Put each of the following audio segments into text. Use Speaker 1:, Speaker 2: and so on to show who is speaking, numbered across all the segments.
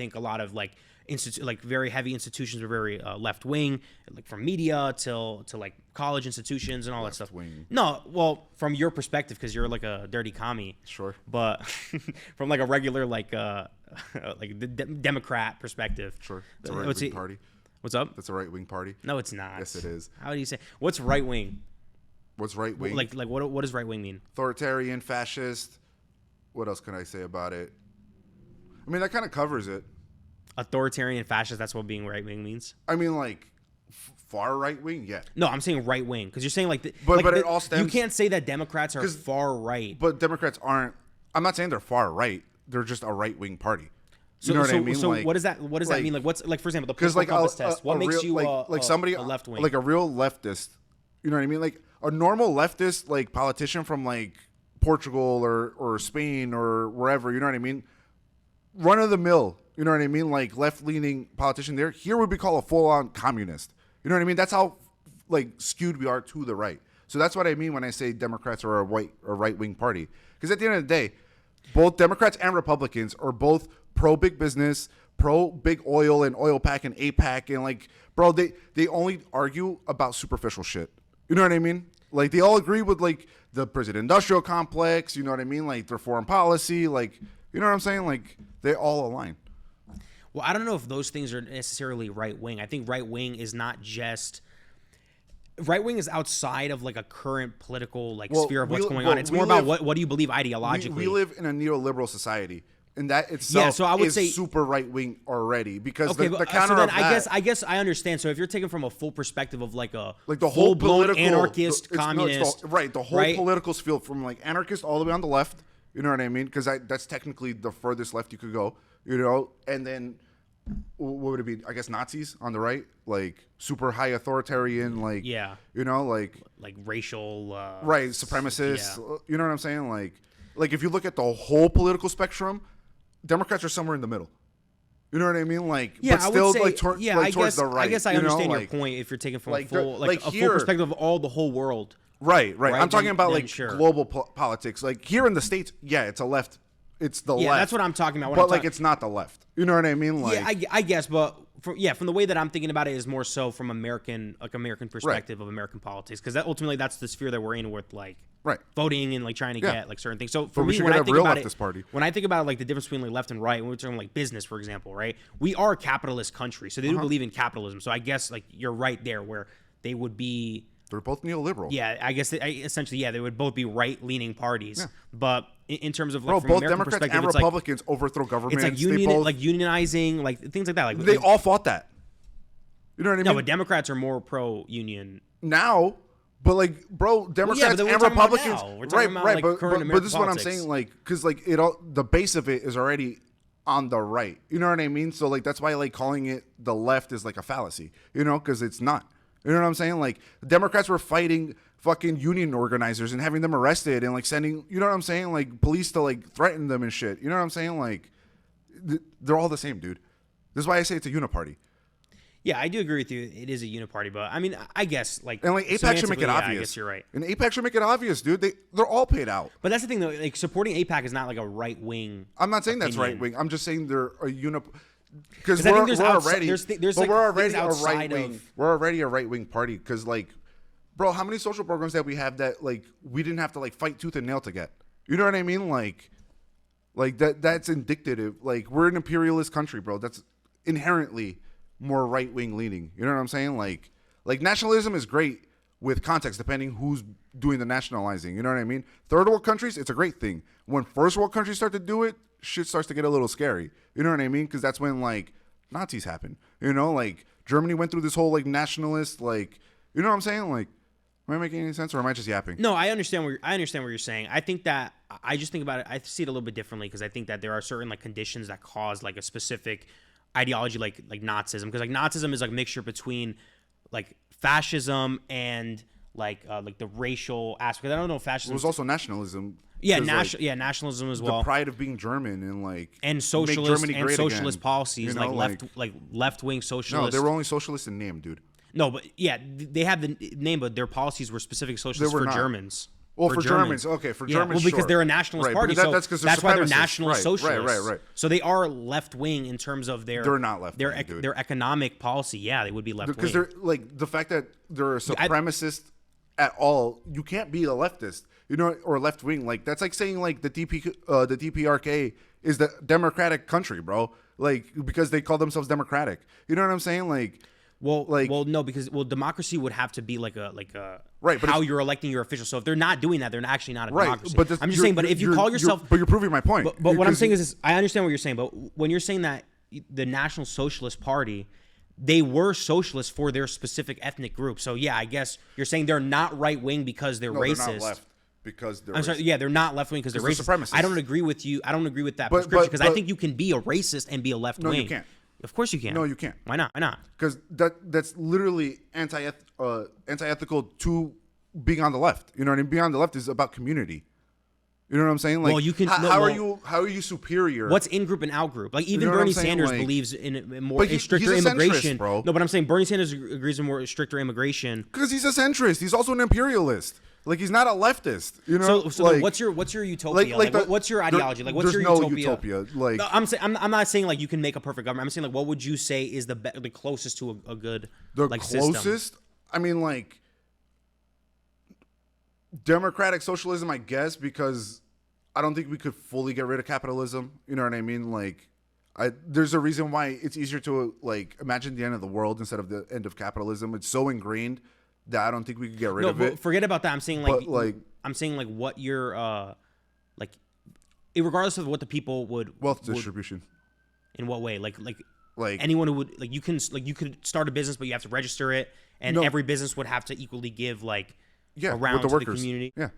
Speaker 1: think a lot of like very heavy institutions were very left wing, like from media to like college institutions and all that stuff.
Speaker 2: Left-wing.
Speaker 1: No, well, from your perspective, because you're like a dirty commie.
Speaker 2: Sure.
Speaker 1: But from like a regular like the Democrat perspective.
Speaker 2: Sure. It's a right-wing party.
Speaker 1: What's up?
Speaker 2: That's a right-wing party.
Speaker 1: No, it's not.
Speaker 2: Yes, it is.
Speaker 1: How do you say? What's right wing?
Speaker 2: What's right-wing?
Speaker 1: Like what does right wing mean?
Speaker 2: Authoritarian, fascist. What else can I say about it? I mean, that kind of covers it.
Speaker 1: Authoritarian, fascist. That's what being right wing means.
Speaker 2: I mean, like far right-wing, yeah.
Speaker 1: No, I'm saying right wing because you're saying like.
Speaker 2: But it all stems.
Speaker 1: You can't say that Democrats are far right.
Speaker 2: But Democrats aren't. I'm not saying they're far right. They're just a right-wing party. You know what I mean?
Speaker 1: So
Speaker 2: like,
Speaker 1: what does that mean? Like what's like for example the
Speaker 2: political
Speaker 1: compass test? What makes you
Speaker 2: somebody
Speaker 1: a left wing?
Speaker 2: Like a real leftist? You know what I mean? Like a normal leftist like politician from like Portugal or Spain or wherever. You know what I mean? Run of the mill. You know what I mean? Like left leaning politician there. Here would be called a full on communist. You know what I mean? That's how like skewed we are to the right. So that's what I mean when I say Democrats are a right wing party. Because at the end of the day, both Democrats and Republicans are both pro big business, pro big oil and oil pack and APAC, and like, bro, they only argue about superficial shit. You know what I mean? Like they all agree with like the prison industrial complex. You know what I mean? Like their foreign policy. Like you know what I'm saying? Like they all align.
Speaker 1: Well, I don't know if those things are necessarily right wing. I think right wing is not just. Right wing is outside of like a current political like sphere of what's going on. It's more about what do you believe ideologically.
Speaker 2: We live in a neoliberal society, and that itself
Speaker 1: so I would say
Speaker 2: super right wing already. Because
Speaker 1: okay,
Speaker 2: the counter
Speaker 1: so then
Speaker 2: of that,
Speaker 1: I guess I understand. So if you're taking from a full perspective of like a
Speaker 2: like the whole political
Speaker 1: anarchist, communist,
Speaker 2: the whole political field from like anarchist all the way on the left. You know what I mean? Because that's technically the furthest left you could go. You know, and then. What would it be? I guess Nazis on the right, like super high authoritarian, like you know, like
Speaker 1: racial,
Speaker 2: right, supremacists. Yeah. You know what I'm saying? Like if you look at the whole political spectrum, Democrats are somewhere in the middle. You know what I mean? Like, but still like towards the right.
Speaker 1: I guess I understand your point if you're taking from a full perspective of all the whole world.
Speaker 2: Right. I'm talking about like global politics. Like here in the States, yeah, it's a left. It's the left. Yeah,
Speaker 1: that's what I'm talking about.
Speaker 2: But it's not the left. You know what I mean? Like,
Speaker 1: yeah, I guess, but from the way that I'm thinking about it is more so from American perspective of American politics, because ultimately that's the sphere that we're in with like voting and like trying to get like certain things. So for me, when I think about it, when I think about like the difference between like left and right, when we're talking like business, for example, right? We are a capitalist country, so they do believe in capitalism. So I guess like you're right there, where they would be.
Speaker 2: They're both neoliberal.
Speaker 1: Yeah, I guess essentially, they would both be right-leaning parties. Yeah. But in terms of like, from
Speaker 2: both
Speaker 1: American
Speaker 2: Democrats and Republicans overthrow governments.
Speaker 1: It's like unionizing, like things like that. Like
Speaker 2: they all fought that. You know what I mean?
Speaker 1: No, but Democrats are more pro-union
Speaker 2: now. But like, bro, Democrats and Republicans, right? But this is what I'm saying, like, because like the base of it is already on the right. You know what I mean? So like that's why like calling it the left is like a fallacy. You know, because it's not. You know what I'm saying? Like, Democrats were fighting fucking union organizers and having them arrested and, like, sending, you know what I'm saying? Like, police to, like, threaten them and shit. You know what I'm saying? Like, they're all the same, dude. This is why I say it's a uniparty.
Speaker 1: Yeah, I do agree with you. It is a uniparty, but, I mean, I guess, like...
Speaker 2: And, like, APAC should make it obvious.
Speaker 1: I guess you're right.
Speaker 2: And APAC should make it obvious, dude. They're all paid out.
Speaker 1: But that's the thing, though. Like, supporting APAC is not, like, a right-wing
Speaker 2: I'm not saying that's right-wing. I'm just saying they're a uniparty. Because we're already a right wing party. Because like, bro, how many social programs that we have that like we didn't have to like fight tooth and nail to get? You know what I mean? Like that's indicative. Like we're an imperialist country, bro. That's inherently more right wing leaning. You know what I'm saying? Like nationalism is great with context, depending who's doing the nationalizing. You know what I mean? Third world countries, it's a great thing. When first world countries start to do it, shit starts to get a little scary. You know what I mean? Because that's when like Nazis happen. You know, like Germany went through this whole like nationalist, like, you know what I'm saying? Like, am I making any sense or am I just yapping?
Speaker 1: No, I understand what you're saying. I think that I just think about it. I see it a little bit differently because I think that there are certain like conditions that cause like a specific ideology, like Nazism. Because like Nazism is like a mixture between like fascism and like the racial aspect. I don't know if fascism.
Speaker 2: It was also nationalism.
Speaker 1: Yeah, nationalism as well.
Speaker 2: The pride of being German and
Speaker 1: socialist
Speaker 2: again,
Speaker 1: policies, you know, like left wing socialists.
Speaker 2: No, they were only socialists in name, dude.
Speaker 1: No, but yeah, they have the name, but their policies were specific socialists for
Speaker 2: not.
Speaker 1: Germans.
Speaker 2: Well, for Germans, okay, for Germans,
Speaker 1: well, because they're a nationalist party, so that's why they're nationalist socialists.
Speaker 2: Right.
Speaker 1: So they are left wing in terms of
Speaker 2: they're not left
Speaker 1: their economic policy. Yeah, they would be left wing
Speaker 2: because they're like the fact that they're a supremacist at all. You can't be a leftist, or left wing. Like that's like saying like the DPRK is the democratic country, bro. Like because they call themselves democratic. You know what I'm saying? Like.
Speaker 1: No, because democracy would have to be like a right, but how you're electing your officials. So if they're not doing that, they're actually not a democracy.
Speaker 2: But
Speaker 1: I'm just saying. But if you call yourself,
Speaker 2: but you're proving my point.
Speaker 1: But what I'm saying is, this, I understand what you're saying. But when you're saying that the National Socialist Party, they were socialists for their specific ethnic group. So yeah, I guess you're saying they're not right wing because they're racist.
Speaker 2: They're not left because they're.
Speaker 1: I'm sorry. Yeah, they're not left wing because they're racist.
Speaker 2: Supremacists.
Speaker 1: I don't agree with you. I don't agree with that prescription because I think you can be a racist and be a left wing.
Speaker 2: No, you can't.
Speaker 1: Of course you can.
Speaker 2: No, you can't.
Speaker 1: Why not? Why not?
Speaker 2: Because that's literally anti-ethical to being on the left. You know what I mean? Being on the left is about community. You know what I'm saying? Like,
Speaker 1: well, you can.
Speaker 2: How are you superior?
Speaker 1: What's in group and out group? Like even Bernie Sanders believes in more stricter immigration,
Speaker 2: bro.
Speaker 1: No, but I'm saying Bernie Sanders agrees with more stricter immigration
Speaker 2: because he's a centrist. He's also an imperialist. Like he's not a leftist,
Speaker 1: So like, what's your utopia? What's your ideology? Like what's your utopia?
Speaker 2: Like
Speaker 1: no, I'm not saying like you can make a perfect government. I'm saying like what would you say is the closest to a good
Speaker 2: closest?
Speaker 1: System?
Speaker 2: I mean like democratic socialism, I guess, because I don't think we could fully get rid of capitalism. You know what I mean? Like there's a reason why it's easier to like imagine the end of the world instead of the end of capitalism. It's so ingrained that I don't think we could get rid of it.
Speaker 1: Forget about that. I'm saying I'm saying like what you're like, regardless of what the people would
Speaker 2: wealth distribution.
Speaker 1: In what way? Like anyone who would you could start a business, but you have to register it, and every business would have to equally give around
Speaker 2: with the workers.
Speaker 1: The community.
Speaker 2: Yeah.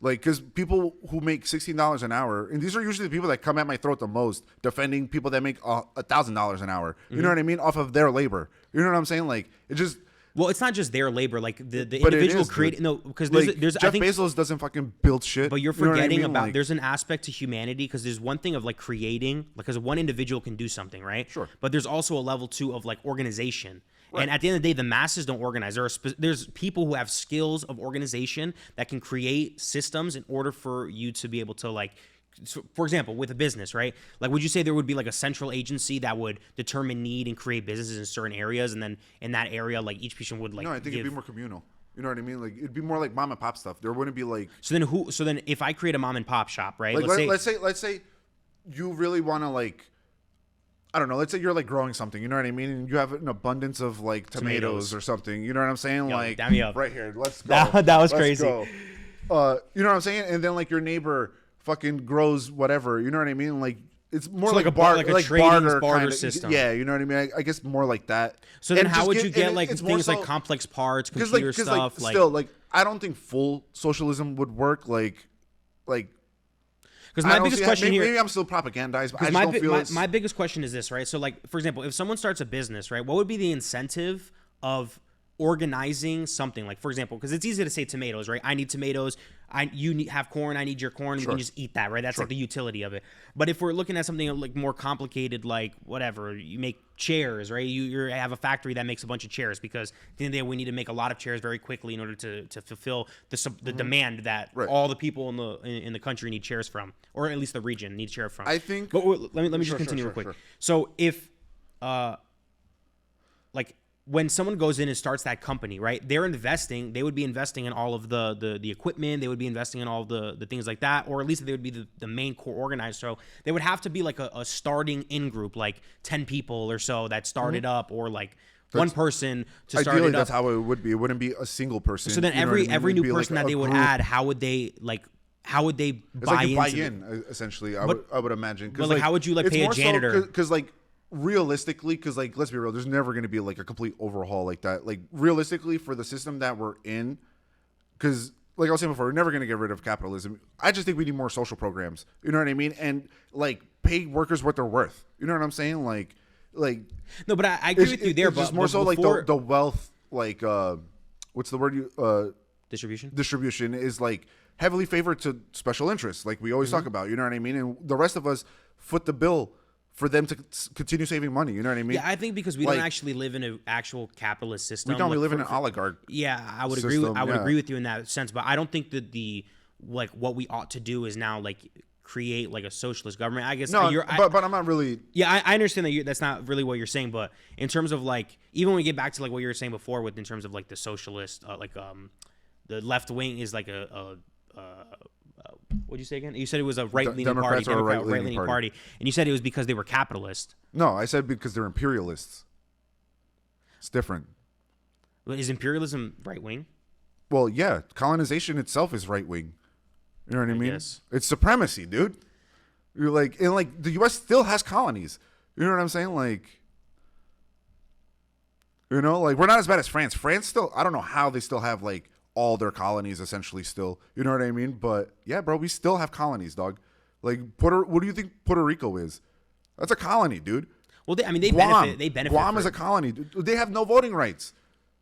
Speaker 2: Like, because people who make $16 an hour, and these are usually the people that come at my throat the most, defending people that make $1,000 an hour. You know what I mean? Off of their labor. You know what I'm saying? Like, it just.
Speaker 1: Well, it's not just their labor. Like the individual create because there's
Speaker 2: Jeff Bezos doesn't fucking build shit.
Speaker 1: But you're forgetting about there's an aspect to humanity because there's one thing of like creating, because one individual can do something, right?
Speaker 2: Sure.
Speaker 1: But there's also a level two of like organization. Right. And at the end of the day, the masses don't organize. There's people who have skills of organization that can create systems in order for you to be able to like. So for example, with a business, right? Like, would you say there would be like a central agency that would determine need and create businesses in certain areas, and then in that area, like each person would like?
Speaker 2: No, I think it'd be more communal. You know what I mean? Like, it'd be more like mom and pop stuff. There wouldn't be like.
Speaker 1: So then, if I create a mom and pop shop, right?
Speaker 2: Like, let's say you really want to like. I don't know. Let's say you're like growing something. You know what I mean? And you have an abundance of like tomatoes or something. You know what I'm saying?
Speaker 1: Yo,
Speaker 2: like,
Speaker 1: damn me up.
Speaker 2: Right here. Let's go.
Speaker 1: That was crazy.
Speaker 2: Go. You know what I'm saying? And then like your neighbor fucking grows whatever. You know what I mean? Like it's more like a barter system. Yeah, you know what I mean? I guess more like that.
Speaker 1: So then, how would you get like things like complex parts, computer stuff?
Speaker 2: Like, still, like I don't think full socialism would work. Like.
Speaker 1: Because my biggest question here,
Speaker 2: maybe I'm still propagandized, but I just don't feel it's...
Speaker 1: My biggest question is this, right? So, like, for example, if someone starts a business, right, what would be the incentive of organizing something? Like, for example, because it's easy to say tomatoes, right? I need tomatoes. You have corn. I need your corn. Sure. We can just eat that, right? That's like the utility of it. But if we're looking at something like more complicated, like whatever, you make chairs, right? You have a factory that makes a bunch of chairs because at the end of the day, we need to make a lot of chairs very quickly in order to fulfill the demand that all the people in the country need chairs from, or at least the region needs chairs from.
Speaker 2: I think.
Speaker 1: But let me just continue real quick. Sure. So if like. When someone goes in and starts that company, right, they would be investing in all of the equipment, they would be investing in all of the things like that, or at least they would be the main core organizer. So they would have to be like a starting in group, like 10 people or so that started up, or like one person to start it up.
Speaker 2: Ideally, that's how it would be. It wouldn't be a single person.
Speaker 1: So then every new person that they would add, how would they buy
Speaker 2: in? Essentially, I would imagine.
Speaker 1: But like, how would you like pay a janitor?
Speaker 2: Because like. Realistically, because like let's be real, there's never going to be like a complete overhaul like that. Like realistically, for the system that we're in, because like I was saying before, we're never going to get rid of capitalism. I just think we need more social programs. You know what I mean? And like pay workers what they're worth. You know what I'm saying? Like
Speaker 1: no, but I agree with you there.
Speaker 2: It's just more so like the wealth, like what's the word? Distribution is like heavily favored to special interests, like we always talk about. You know what I mean? And the rest of us foot the bill for them to continue saving money. You know what I mean?
Speaker 1: Yeah, I think because we don't actually live in an actual capitalist system.
Speaker 2: We live in an oligarch.
Speaker 1: Yeah, I would agree with you in that sense, but I don't think that the like what we ought to do is now like create like a socialist government. I guess
Speaker 2: no, but I'm not really.
Speaker 1: Yeah, I understand that that's not really what you're saying, but in terms of like even when we get back to like what you were saying before with in terms of like the socialist, the left wing is like what'd you say again? You said it was a right-leaning party, Democrat right-leaning party, and you said it was because they were capitalist.
Speaker 2: No, I said because they're imperialists. It's different.
Speaker 1: But is imperialism right-wing?
Speaker 2: Well, yeah, colonization itself is right-wing. You know what I mean?
Speaker 1: Guess.
Speaker 2: It's supremacy, dude. You're like, and like the U.S. still has colonies. You know what I'm saying? Like, you know, like we're not as bad as France. France still, I don't know how they still have like all their colonies essentially still. You know what I mean? But yeah, bro, we still have colonies, dog. Like what do you think Puerto Rico is? That's a colony, dude.
Speaker 1: Well, they benefit. They benefit.
Speaker 2: Guam is a colony. Dude. They have no voting rights.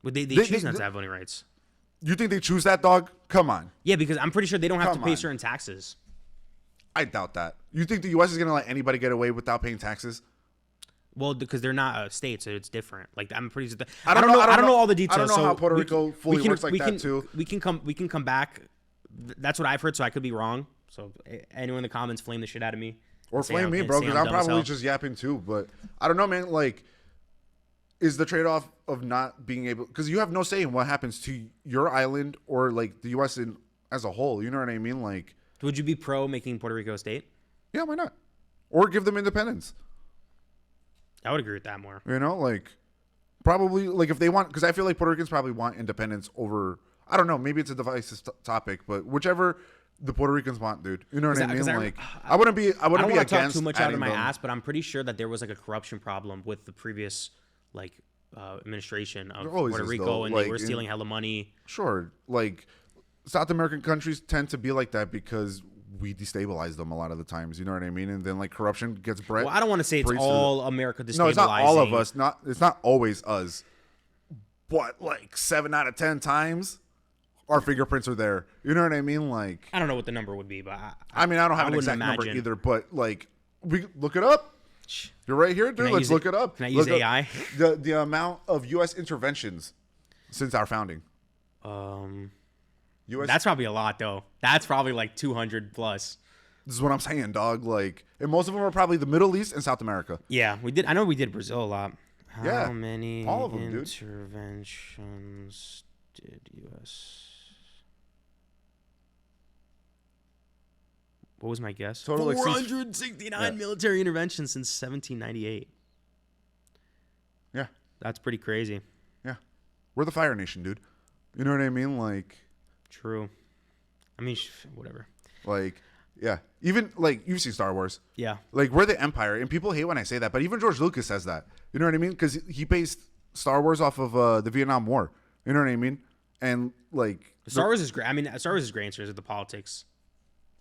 Speaker 1: But they choose not to have voting rights.
Speaker 2: You think they choose that, dog? Come on.
Speaker 1: Yeah, because I'm pretty sure they don't have to pay certain taxes.
Speaker 2: I doubt that. You think the U.S. is going to let anybody get away without paying taxes?
Speaker 1: Well, because they're not a state, so it's different. Like I'm pretty.
Speaker 2: I don't know
Speaker 1: all the details.
Speaker 2: I don't know how Puerto Rico fully works like that too.
Speaker 1: We can come back. That's what I've heard, so I could be wrong. So anyone in the comments flame the shit out of me.
Speaker 2: Or flame me, bro, because I'm probably just yapping too. But I don't know, man. Like, is the trade-off of not being able, because you have no say in what happens to your island or like the U.S. as a whole. You know what I mean? Like,
Speaker 1: would you be pro making Puerto Rico a state?
Speaker 2: Yeah, why not? Or give them independence.
Speaker 1: I would agree with that more.
Speaker 2: You know, like probably like if they want, because I feel like Puerto Ricans probably want independence over. I don't know. Maybe it's a divisive topic, but whichever the Puerto Ricans want, dude. You know what I mean? Like, I wouldn't be
Speaker 1: I don't
Speaker 2: want
Speaker 1: to talk too much out of my ass, but I'm pretty sure that there was like a corruption problem with the previous like administration of Puerto Rico, and like, they were stealing hella money.
Speaker 2: Sure, like South American countries tend to be like that because we destabilize them a lot of the times. You know what I mean? And then like corruption gets bred.
Speaker 1: Well, I don't want to say it's all America destabilizing.
Speaker 2: No, it's not all of us. It's not always us. But like 7 out of 10 times, our fingerprints are there. You know what I mean? Like,
Speaker 1: I don't know what the number would be, but
Speaker 2: I mean, I don't have an exact number either. But like, we look it up. You're right here, dude. Let's look it up.
Speaker 1: Can I use AI?
Speaker 2: The amount of U.S. interventions since our founding.
Speaker 1: That's probably a lot, though. That's probably like 200 plus.
Speaker 2: This is what I'm saying, dog. Like, and most of them are probably the Middle East and South America.
Speaker 1: Yeah, we did. I know we did Brazil a lot. How many
Speaker 2: all of them,
Speaker 1: interventions did U.S.? What was my guess?
Speaker 2: Total
Speaker 1: 469 military interventions since 1798.
Speaker 2: Yeah.
Speaker 1: That's pretty crazy.
Speaker 2: Yeah. We're the Fire Nation, dude. You know what I mean? Like.
Speaker 1: True. I mean, whatever.
Speaker 2: Like, yeah. Even, like, you've seen Star Wars.
Speaker 1: Yeah.
Speaker 2: Like, we're the Empire. And people hate when I say that. But even George Lucas says that. You know what I mean? Because he based Star Wars off of the Vietnam War. You know what I mean? And, like.
Speaker 1: Star Wars is great. I mean, Star Wars is great in terms of the politics.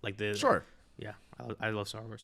Speaker 1: Like the.
Speaker 2: Sure.
Speaker 1: Yeah. I love Star Wars.